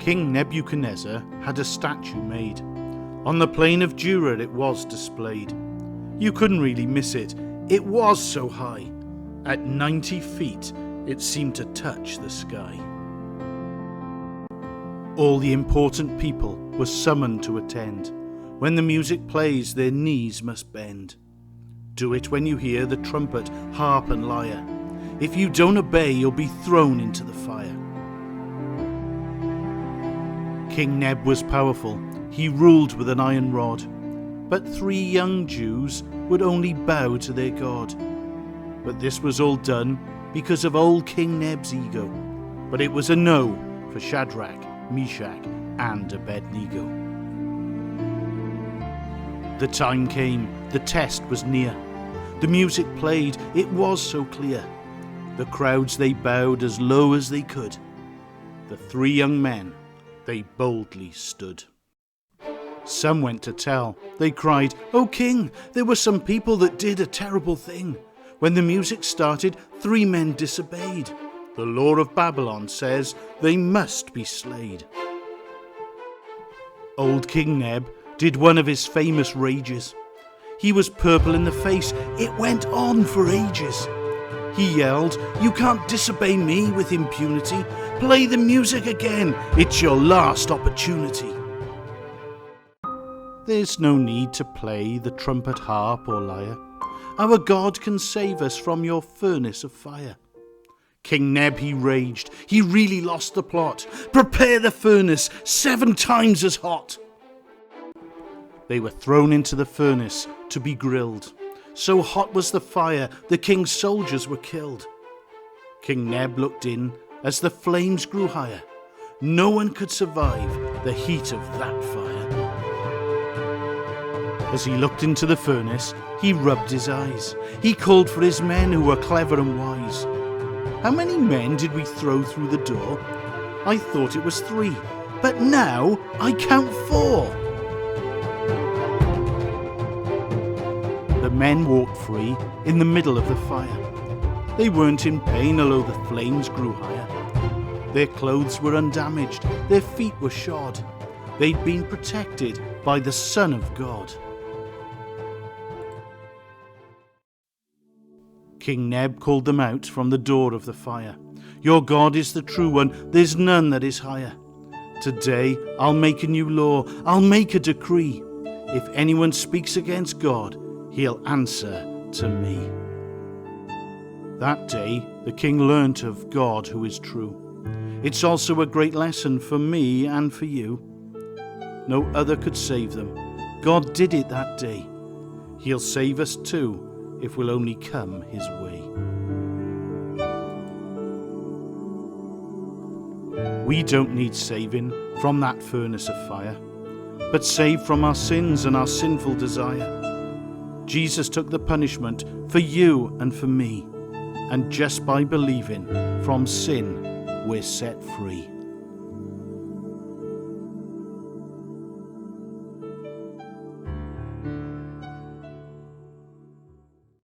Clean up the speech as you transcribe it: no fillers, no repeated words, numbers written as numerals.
King Nebuchadnezzar had a statue made. On the plain of Dura it was displayed. You couldn't really miss it. It was so high. At 90 feet, it seemed to touch the sky. All the important people were summoned to attend. When the music plays, their knees must bend. Do it when you hear the trumpet, harp and lyre. If you don't obey, you'll be thrown into the fire. King Neb was powerful. He ruled with an iron rod. But 3 young Jews would only bow to their God. But this was all done because of old King Neb's ego. But it was a no for Shadrach, Meshach, and Abednego. The time came, the test was near. The music played, it was so clear. The crowds they bowed as low as they could. The 3 young men, they boldly stood. Some went to tell, they cried, "O king, there were some people that did a terrible thing. When the music started, 3 men disobeyed. The law of Babylon says they must be slayed." Old King Neb did one of his famous rages. He was purple in the face, it went on for ages. He yelled, "You can't disobey me with impunity. Play the music again, it's your last opportunity." There's no need to play the trumpet, harp or lyre. Our God can save us from your furnace of fire. King Neb, he raged, he really lost the plot. Prepare the furnace 7 times as hot. They were thrown into the furnace to be grilled. So hot was the fire, the king's soldiers were killed. King Neb looked in as the flames grew higher. No one could survive the heat of that fire. As he looked into the furnace, he rubbed his eyes. He called for his men who were clever and wise. "How many men did we throw through the door? I thought it was 3, but now I count 4. The men walked free in the middle of the fire. They weren't in pain, although the flames grew higher. Their clothes were undamaged, their feet were shod. They'd been protected by the Son of God. King Neb called them out from the door of the fire. "Your God is the true one, there's none that is higher. Today I'll make a new law, I'll make a decree. If anyone speaks against God, he'll answer to me." That day the king learnt of God who is true. It's also a great lesson for me and for you. No other could save them. God did it that day. He'll save us too, if we'll only come his way. We don't need saving from that furnace of fire, but saved from our sins and our sinful desire. Jesus took the punishment for you and for me, and just by believing, from sin we're set free.